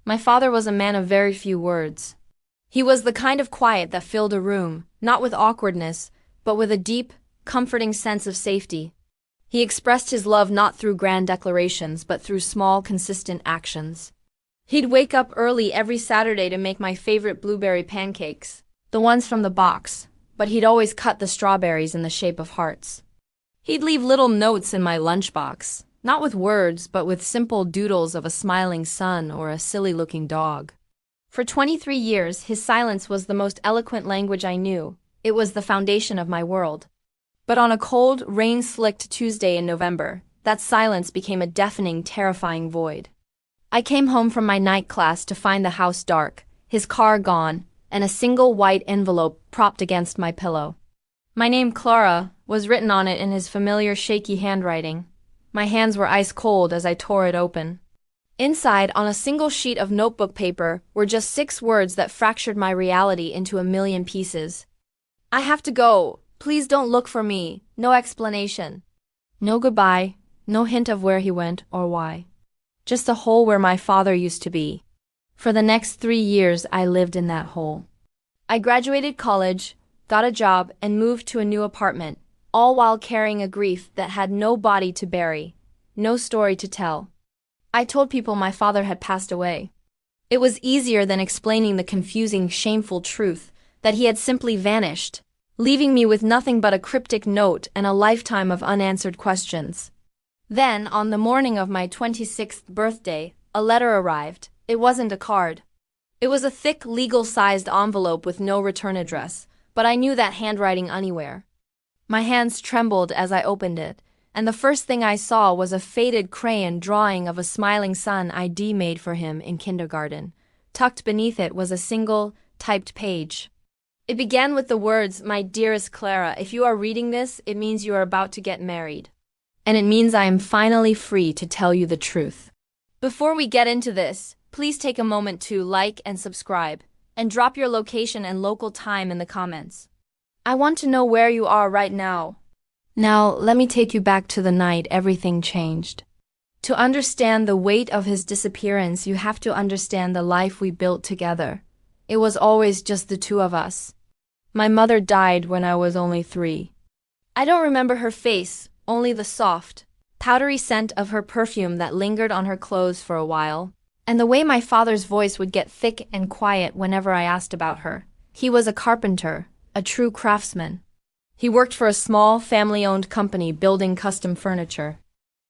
My father was a man of very few words. He was the kind of quiet that filled a room, not with awkwardness, but with a deep, comforting sense of safety. He expressed his love not through grand declarations, but through small, consistent actions. He'd wake up early every Saturday to make my favorite blueberry pancakes, the ones from the box, but he'd always cut the strawberries in the shape of hearts. He'd leave little notes in my lunchbox, not with words, but with simple doodles of a smiling sun or a silly-looking dog. For 23 years, his silence was the most eloquent language I knew. It was the foundation of my world. But on a cold, rain-slicked Tuesday in November, that silence became a deafening, terrifying void. I came home from my night class to find the house dark, his car gone, and a single white envelope propped against my pillow. My name, Clara, was written on it in his familiar shaky handwriting. My hands were ice cold as I tore it open. Inside, on a single sheet of notebook paper, were just 6 words that fractured my reality into a million pieces. I have to go. Please don't look for me. No explanation. No goodbye. No hint of where he went or why. Just a hole where my father used to be. For the next 3 years, I lived in that hole. I graduated college, got a job, and moved to a new apartment, all while carrying a grief that had no body to bury, no story to tell. I told people my father had passed away. It was easier than explaining the confusing, shameful truth that he had simply vanished, leaving me with nothing but a cryptic note and a lifetime of unanswered questions. Then, on the morning of my 26th birthday, a letter arrived. It wasn't a card. It was a thick, legal-sized envelope with no return address, but I knew that handwriting anywhere. My hands trembled as I opened it, and the first thing I saw was a faded crayon drawing of a smiling sun I'd made for him in kindergarten. Tucked beneath it was a single, typed page. It began with the words, "My dearest Clara, if you are reading this, it means you are about to get married. And it means I am finally free to tell you the truth. Before we get into this, please take a moment to like and subscribe, and drop your location and local time in the comments. I want to know where you are right now. Now, let me take you back to the night everything changed. To understand the weight of his disappearance, you have to understand the life we built together. It was always just the two of us. My mother died when I was only 3. I don't remember her face, only the soft, powdery scent of her perfume that lingered on her clothes for a while, and the way my father's voice would get thick and quiet whenever I asked about her. He was a carpenter, a true craftsman. He worked for a small, family-owned company building custom furniture.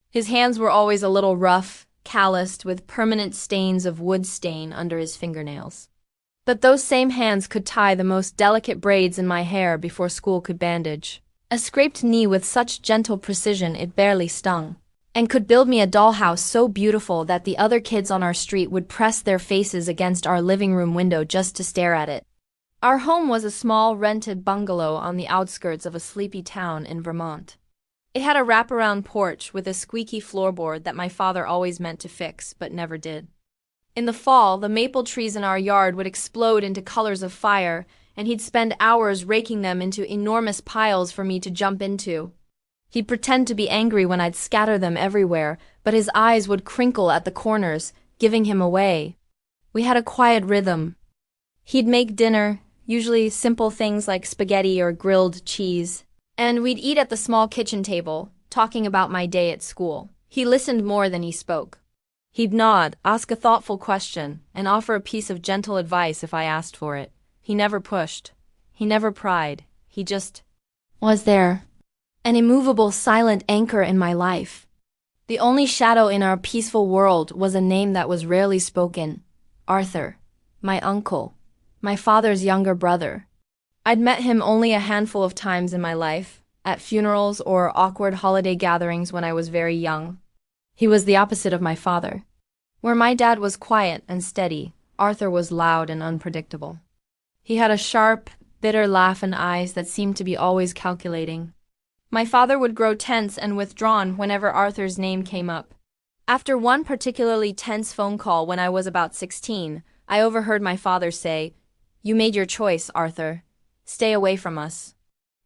His hands were always a little rough, calloused, with permanent stains of wood stain under his fingernails. But those same hands could tie the most delicate braids in my hair before school could bandage a scraped knee with such gentle precision it barely stung, and could build me a dollhouse so beautiful that the other kids on our street would press their faces against our living room window just to stare at it. Our home was a small rented bungalow on the outskirts of a sleepy town in Vermont. It had a wraparound porch with a squeaky floorboard that my father always meant to fix, but never did. In the fall, the maple trees in our yard would explode into colors of fire, and he'd spend hours raking them into enormous piles for me to jump into. He'd pretend to be angry when I'd scatter them everywhere, but his eyes would crinkle at the corners, giving him away. We had a quiet rhythm. He'd make dinner, usually simple things like spaghetti or grilled cheese, and we'd eat at the small kitchen table, talking about my day at school. He listened more than he spoke. He'd nod, ask a thoughtful question, and offer a piece of gentle advice if I asked for it. He never pushed. He never pried. He just was there. An immovable, silent anchor in my life. The only shadow in our peaceful world was a name that was rarely spoken. Arthur. My uncle. My father's younger brother. I'd met him only a handful of times in my life, at funerals or awkward holiday gatherings when I was very young. He was the opposite of my father. Where my dad was quiet and steady, Arthur was loud and unpredictable. He had a sharp, bitter laugh and eyes that seemed to be always calculating. My father would grow tense and withdrawn whenever Arthur's name came up. After one particularly tense phone call when I was about 16, I overheard my father say, "You made your choice, Arthur. Stay away from us."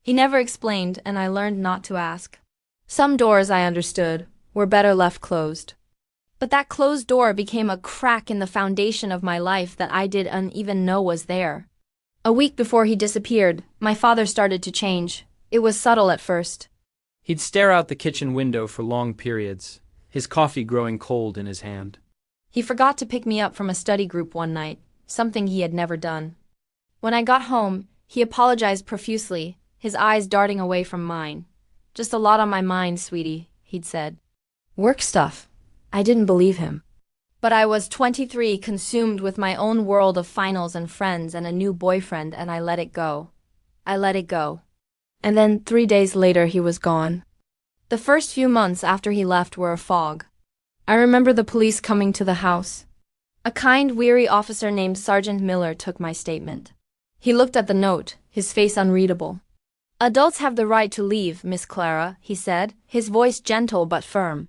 He never explained, and I learned not to ask. Some doors, I understood, were better left closed. But that closed door became a crack in the foundation of my life that I didn't even know was there. A week before he disappeared, my father started to change. It was subtle at first. He'd stare out the kitchen window for long periods, his coffee growing cold in his hand. He forgot to pick me up from a study group one night, something he had never done. When I got home, he apologized profusely, his eyes darting away from mine. "Just a lot on my mind, sweetie," he'd said. "Work stuff." I didn't believe him. But I was 23, consumed with my own world of finals and friends and a new boyfriend, and I let it go. I let it go. And then 3 days later he was gone. The first few months after he left were a fog. I remember the police coming to the house. A kind, weary officer named Sergeant Miller took my statement. He looked at the note, his face unreadable. "Adults have the right to leave, Miss Clara," he said, his voice gentle but firm.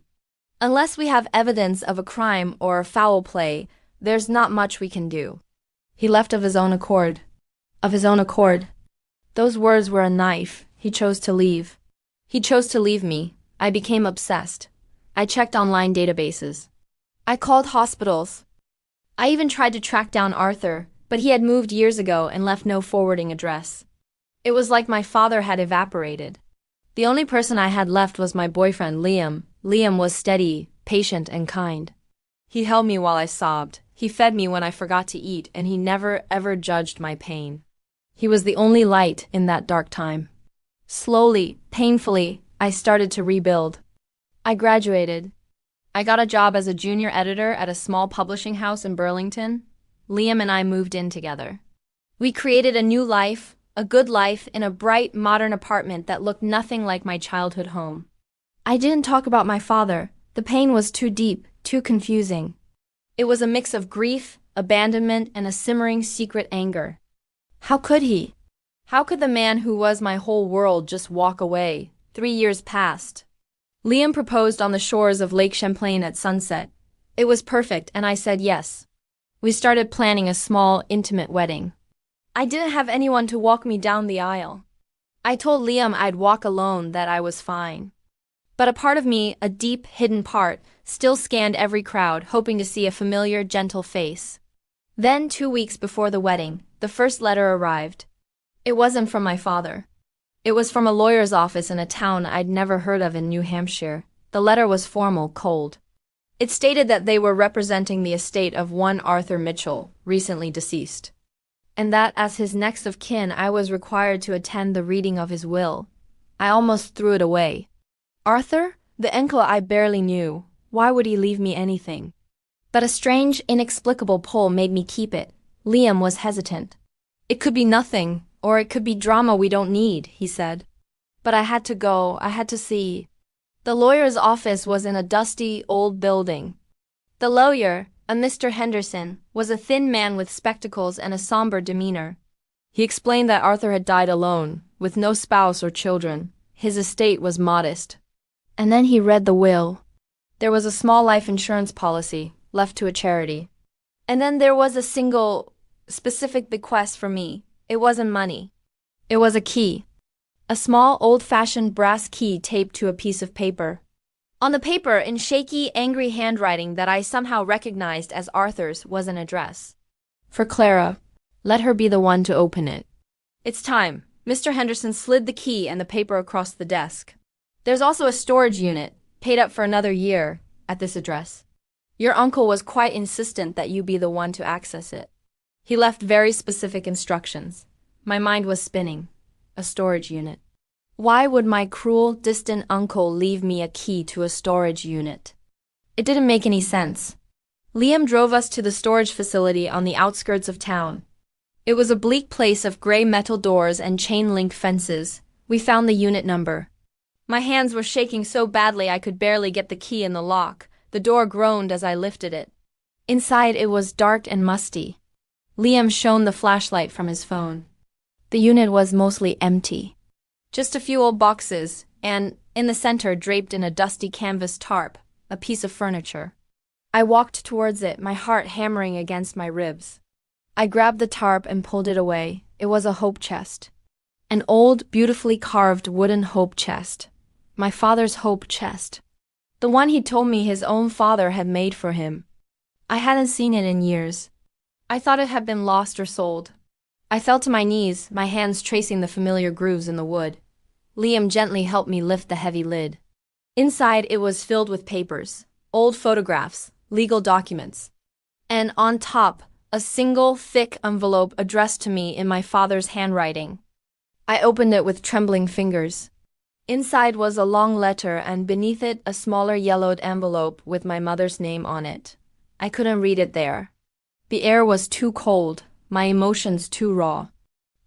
"Unless we have evidence of a crime or foul play, there's not much we can do." He left of his own accord. Of his own accord. Those words were a knife. He chose to leave. He chose to leave me. I became obsessed. I checked online databases. I called hospitals. I even tried to track down Arthur, but he had moved years ago and left no forwarding address. It was like my father had evaporated. The only person I had left was my boyfriend, Liam. Liam was steady, patient, and kind. He held me while I sobbed. He fed me when I forgot to eat, and he never, ever judged my pain. He was the only light in that dark time. Slowly, painfully, I started to rebuild. I graduated. I got a job as a junior editor at a small publishing house in Burlington. Liam and I moved in together. We created a new life, a good life, in a bright, modern apartment that looked nothing like my childhood home. I didn't talk about my father. The pain was too deep, too confusing. It was a mix of grief, abandonment, and a simmering secret anger. How could he? How could the man who was my whole world just walk away? 3 years passed. Liam proposed on the shores of Lake Champlain at sunset. It was perfect, and I said yes. We started planning a small, intimate wedding. I didn't have anyone to walk me down the aisle. I told Liam I'd walk alone, that I was fine. But a part of me, a deep, hidden part, still scanned every crowd, hoping to see a familiar, gentle face. Then, 2 weeks before the wedding, the first letter arrived. It wasn't from my father. It was from a lawyer's office in a town I'd never heard of in New Hampshire. The letter was formal, cold. It stated that they were representing the estate of one Arthur Mitchell, recently deceased, and that as his next of kin I was required to attend the reading of his will. I almost threw it away. Arthur? The uncle I barely knew. Why would he leave me anything? But a strange, inexplicable pull made me keep it. Liam was hesitant. "It could be nothing, or it could be drama we don't need," he said. But I had to go. I had to see. The lawyer's office was in a dusty, old building. The lawyer, a Mr. Henderson, was a thin man with spectacles and a somber demeanor. He explained that Arthur had died alone, with no spouse or children. His estate was modest. And then he read the will. There was a small life insurance policy, left to a charity. And then there was a single, specific bequest for me. It wasn't money. It was a key. A small, old-fashioned brass key taped to a piece of paper. On the paper, in shaky, angry handwriting that I somehow recognized as Arthur's, was an address. "For Clara. Let her be the one to open it." "It's time." Mr. Henderson slid the key and the paper across the desk. "There's also a storage unit, paid up for another year, at this address. Your uncle was quite insistent that you be the one to access it. He left very specific instructions." My mind was spinning. A storage unit. Why would my cruel, distant uncle leave me a key to a storage unit? It didn't make any sense. Liam drove us to the storage facility on the outskirts of town. It was a bleak place of gray metal doors and chain-link fences. We found the unit number. My hands were shaking so badly I could barely get the key in the lock. The door groaned as I lifted it. Inside it was dark and musty. Liam shone the flashlight from his phone. The unit was mostly empty. Just a few old boxes, and, in the center, draped in a dusty canvas tarp, a piece of furniture. I walked towards it, my heart hammering against my ribs. I grabbed the tarp and pulled it away. It was a hope chest. An old, beautifully carved wooden hope chest. My father's hope chest. The one he told me his own father had made for him. I hadn't seen it in years. I thought it had been lost or sold. I fell to my knees, my hands tracing the familiar grooves in the wood. Liam gently helped me lift the heavy lid. Inside it was filled with papers, old photographs, legal documents. And on top, a single thick envelope addressed to me in my father's handwriting. I opened it with trembling fingers. Inside was a long letter and beneath it a smaller yellowed envelope with my mother's name on it. I couldn't read it there. The air was too cold, my emotions too raw.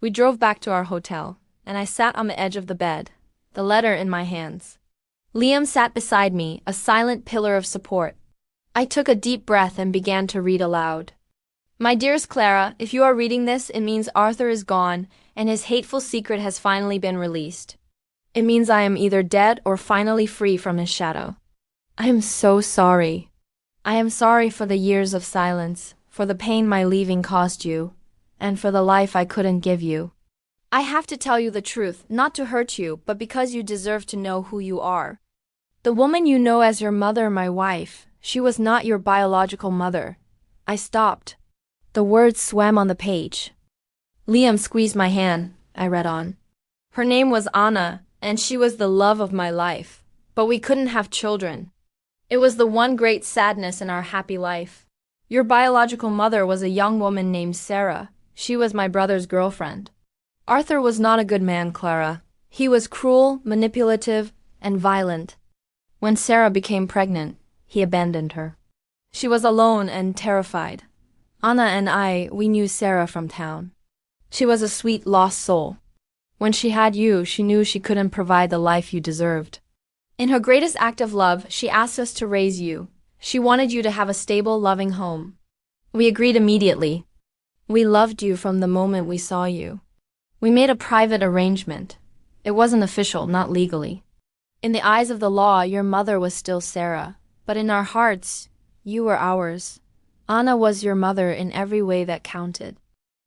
We drove back to our hotel, and I sat on the edge of the bed, the letter in my hands. Liam sat beside me, a silent pillar of support. I took a deep breath and began to read aloud. My dearest Clara, if you are reading this, it means Arthur is gone, and his hateful secret has finally been released. It means I am either dead or finally free from his shadow. I am so sorry. I am sorry for the years of silence, for the pain my leaving caused you, and for the life I couldn't give you. I have to tell you the truth, not to hurt you, but because you deserve to know who you are. The woman you know as your mother, my wife, she was not your biological mother. I stopped. The words swam on the page. Liam squeezed my hand. I read on. Her name was Anna, and she was the love of my life. But we couldn't have children. It was the one great sadness in our happy life. Your biological mother was a young woman named Sarah. She was my brother's girlfriend. Arthur was not a good man, Clara. He was cruel, manipulative, and violent. When Sarah became pregnant, he abandoned her. She was alone and terrified. Anna and I, we knew Sarah from town. She was a sweet, lost soul. When she had you, she knew she couldn't provide the life you deserved. In her greatest act of love, she asked us to raise you. She wanted you to have a stable, loving home. We agreed immediately. We loved you from the moment we saw you. We made a private arrangement. It wasn't official, not legally. In the eyes of the law, your mother was still Sarah, but in our hearts, you were ours. Anna was your mother in every way that counted.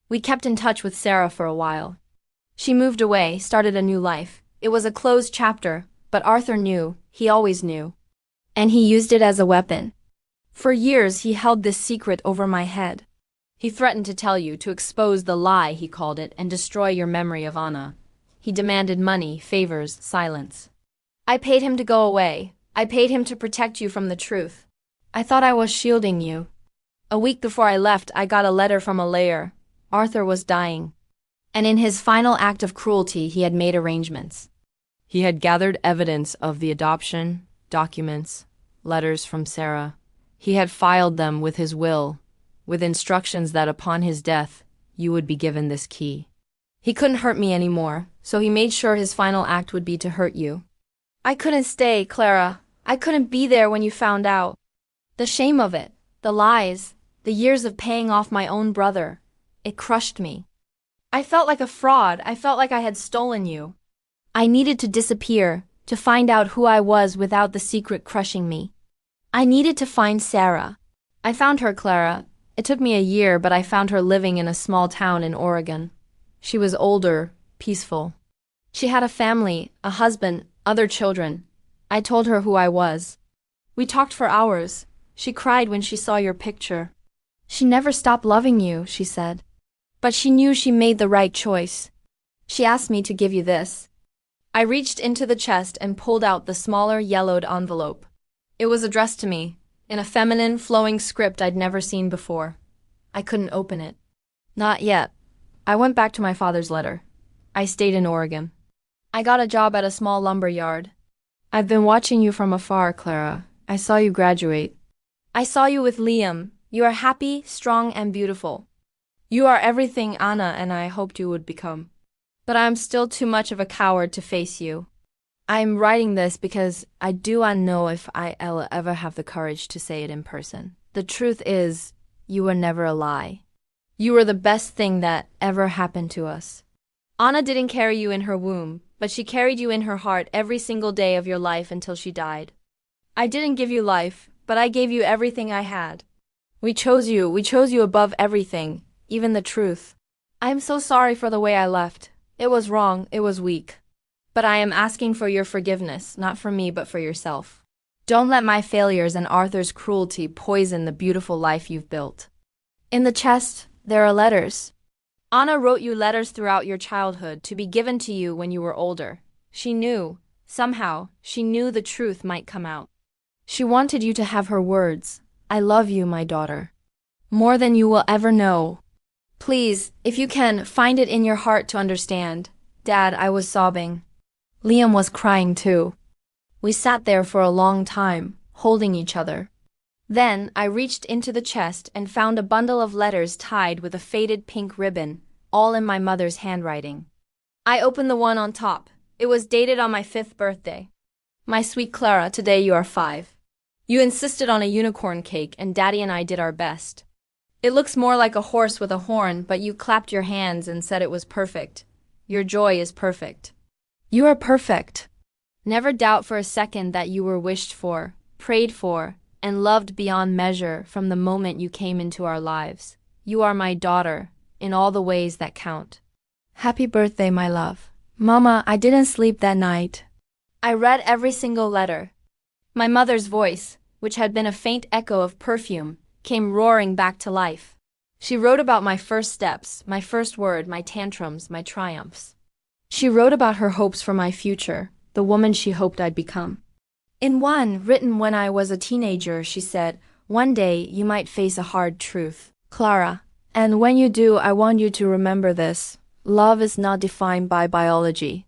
We kept in touch with Sarah for a while. She moved away, started a new life. It was a closed chapter, but Arthur knew, he always knew. And he used it as a weapon. For years he held this secret over my head. He threatened to tell you, to expose the lie, he called it, and destroy your memory of Anna. He demanded money, favors, silence. I paid him to go away. I paid him to protect you from the truth. I thought I was shielding you. A week before I left, I got a letter from a lawyer. Arthur was dying. And in his final act of cruelty, he had made arrangements. He had gathered evidence of the adoption, documents, letters from Sarah. He had filed them with his will, with instructions that upon his death, you would be given this key. He couldn't hurt me anymore, so he made sure his final act would be to hurt you. I couldn't stay, Clara. I couldn't be there when you found out. The shame of it, the lies, the years of paying off my own brother, it crushed me. I felt like a fraud. I felt like I had stolen you. I needed to disappear, to find out who I was without the secret crushing me. I needed to find Sarah. I found her, Clara. It took me a year, but I found her living in a small town in Oregon. She was older, peaceful. She had a family, a husband, other children. I told her who I was. We talked for hours. She cried when she saw your picture. She never stopped loving you, she said. But she knew she made the right choice. She asked me to give you this. I reached into the chest and pulled out the smaller yellowed envelope. It was addressed to me, in a feminine, flowing script I'd never seen before. I couldn't open it. Not yet. I went back to my father's letter. I stayed in Oregon. I got a job at a small lumber yard. I've been watching you from afar, Clara. I saw you graduate. I saw you with Liam. You are happy, strong, and beautiful. You are everything Anna and I hoped you would become. But I am still too much of a coward to face you. I am writing this because I do not know if I'll ever have the courage to say it in person. The truth is, you were never a lie. You were the best thing that ever happened to us. Anna didn't carry you in her womb, but she carried you in her heart every single day of your life until she died. I didn't give you life, but I gave you everything I had. We chose you above everything, even the truth. I am so sorry for the way I left. It was wrong, it was weak. But I am asking for your forgiveness, not for me but for yourself. Don't let my failures and Arthur's cruelty poison the beautiful life you've built. In the chest, there are letters. Anna wrote you letters throughout your childhood to be given to you when you were older. She knew, somehow, she knew the truth might come out. She wanted you to have her words. I love you, my daughter. More than you will ever know. Please, if you can, find it in your heart to understand. Dad, I was sobbing. Liam was crying too. We sat there for a long time, holding each other. Then I reached into the chest and found a bundle of letters tied with a faded pink ribbon, all in my mother's handwriting. I opened the one on top. It was dated on my 5th birthday. My sweet Clara, today you are 5. You insisted on a unicorn cake and Daddy and I did our best. It looks more like a horse with a horn, but you clapped your hands and said it was perfect. Your joy is perfect. You are perfect. Never doubt for a second that you were wished for, prayed for, and loved beyond measure from the moment you came into our lives. You are my daughter, in all the ways that count. Happy birthday, my love. Mama, I didn't sleep that night. I read every single letter. My mother's voice, which had been a faint echo of perfume, came roaring back to life. She wrote about my first steps, my first word, my tantrums, my triumphs. She wrote about her hopes for my future, the woman she hoped I'd become. In one, written when I was a teenager, she said, "One day you might face a hard truth, Clara. And when you do, I want you to remember this. Love is not defined by biology.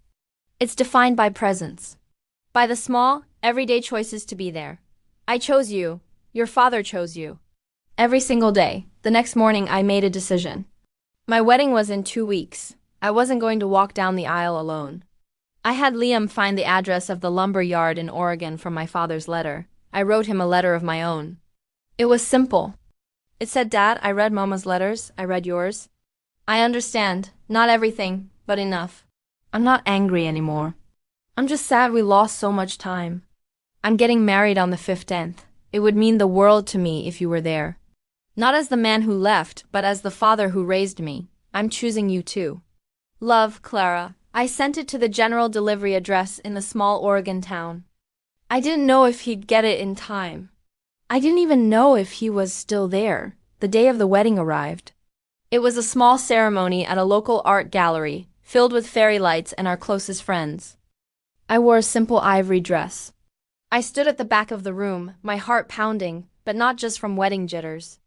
It's defined by presence. By the small, everyday choices to be there. I chose you. Your father chose you." Every single day, the next morning I made a decision. My wedding was in 2 weeks. I wasn't going to walk down the aisle alone. I had Liam find the address of the lumber yard in Oregon from my father's letter. I wrote him a letter of my own. It was simple. It said, "Dad, I read Mama's letters. I read yours. I understand. Not everything, but enough. I'm not angry anymore. I'm just sad we lost so much time. I'm getting married on the 15th. It would mean the world to me if you were there. Not as the man who left, but as the father who raised me. I'm choosing you too. Love, Clara." I sent it to the general delivery address in the small Oregon town. I didn't know if he'd get it in time. I didn't even know if he was still there. The day of the wedding arrived. It was a small ceremony at a local art gallery, filled with fairy lights and our closest friends. I wore a simple ivory dress. I stood at the back of the room, my heart pounding, but not just from wedding jitters.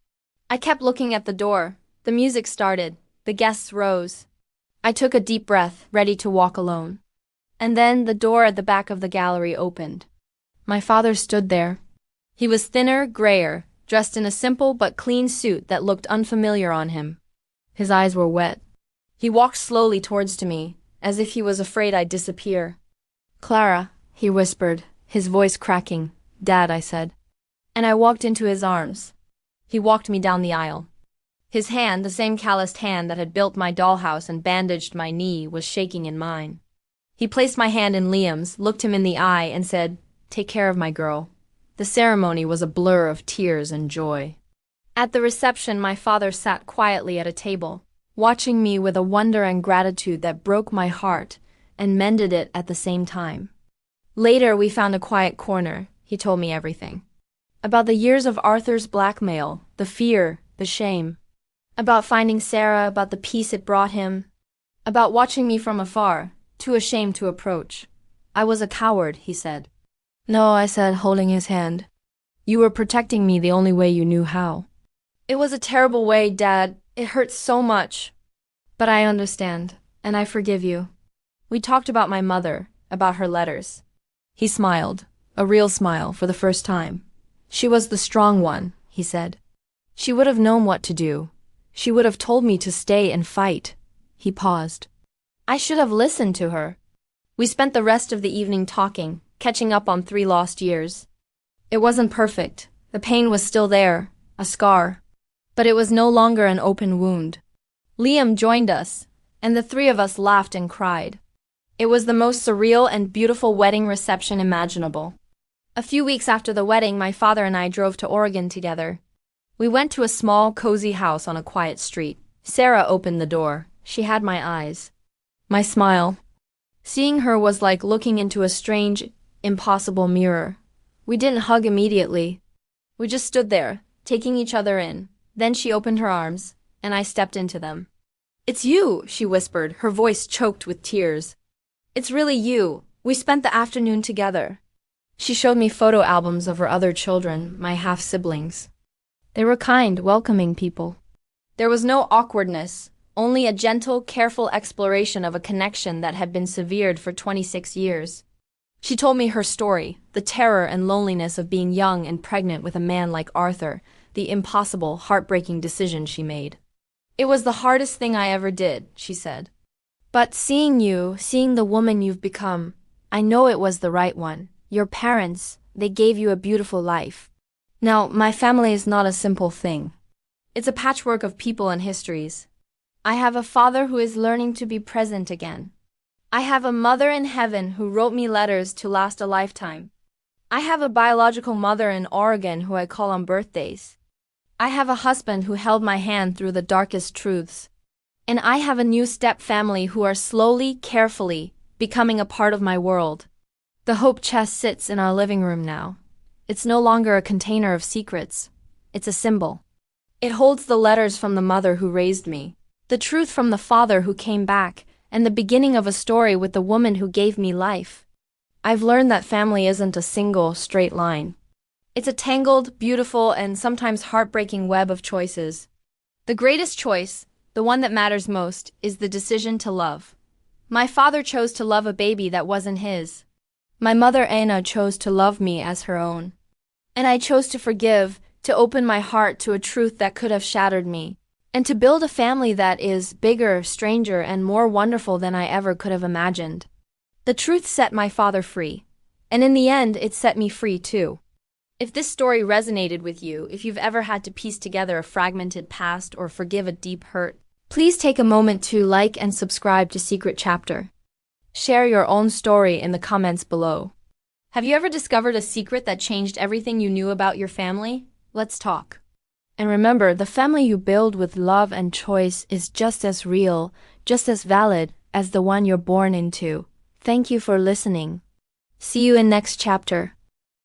I kept looking at the door. The music started. The guests rose. I took a deep breath, ready to walk alone. And then the door at the back of the gallery opened. My father stood there. He was thinner, grayer, dressed in a simple but clean suit that looked unfamiliar on him. His eyes were wet. He walked slowly towards to me, as if he was afraid I'd disappear. "Clara," he whispered, his voice cracking. "Dad," I said. And I walked into his arms. He walked me down the aisle. His hand, the same calloused hand that had built my dollhouse and bandaged my knee, was shaking in mine. He placed my hand in Liam's, looked him in the eye, and said, "Take care of my girl." The ceremony was a blur of tears and joy. At the reception, my father sat quietly at a table, watching me with a wonder and gratitude that broke my heart and mended it at the same time. Later, we found a quiet corner. He told me everything. About the years of Arthur's blackmail, the fear, the shame. About finding Sarah, about the peace it brought him. About watching me from afar, too ashamed to approach. "I was a coward," he said. "No," I said, holding his hand. "You were protecting me the only way you knew how." "It was a terrible way, Dad. It hurts so much. But I understand, and I forgive you." We talked about my mother, about her letters. He smiled, a real smile for the first time. "She was the strong one," he said. "She would have known what to do. She would have told me to stay and fight." He paused. "I should have listened to her." We spent the rest of the evening talking, catching up on 3 lost years. It wasn't perfect. The pain was still there, a scar. But it was no longer an open wound. Liam joined us, and the 3 of us laughed and cried. It was the most surreal and beautiful wedding reception imaginable. A few weeks after the wedding, my father and I drove to Oregon together. We went to a small, cozy house on a quiet street. Sarah opened the door. She had my eyes. My smile. Seeing her was like looking into a strange, impossible mirror. We didn't hug immediately. We just stood there, taking each other in. Then she opened her arms, and I stepped into them. "It's you," she whispered, her voice choked with tears. "It's really you. We spent the afternoon together." She showed me photo albums of her other children, my half-siblings. They were kind, welcoming people. There was no awkwardness, only a gentle, careful exploration of a connection that had been severed for 26 years. She told me her story, the terror and loneliness of being young and pregnant with a man like Arthur, the impossible, heartbreaking decision she made. "It was the hardest thing I ever did," she said. "But seeing you, seeing the woman you've become, I know it was the right one. Your parents, they gave you a beautiful life. Now, my family is not a simple thing. It's a patchwork of people and histories. I have a father who is learning to be present again. I have a mother in heaven who wrote me letters to last a lifetime. I have a biological mother in Oregon who I call on birthdays. I have a husband who held my hand through the darkest truths. And I have a new step-family who are slowly, carefully, becoming a part of my world. The hope chest sits in our living room now. It's no longer a container of secrets. It's a symbol. It holds the letters from the mother who raised me, the truth from the father who came back, and the beginning of a story with the woman who gave me life. I've learned that family isn't a single, straight line. It's a tangled, beautiful, and sometimes heartbreaking web of choices. The greatest choice, the one that matters most, is the decision to love. My father chose to love a baby that wasn't his. My mother Anna chose to love me as her own. And I chose to forgive, to open my heart to a truth that could have shattered me, and to build a family that is bigger, stranger, and more wonderful than I ever could have imagined. The truth set my father free, and in the end, it set me free too. If this story resonated with you, if you've ever had to piece together a fragmented past or forgive a deep hurt, please take a moment to like and subscribe to Secret Chapter. Share your own story in the comments below. Have you ever discovered a secret that changed everything you knew about your family? Let's talk. And remember, the family you build with love and choice is just as real, just as valid as the one you're born into. Thank you for listening. See you in next chapter.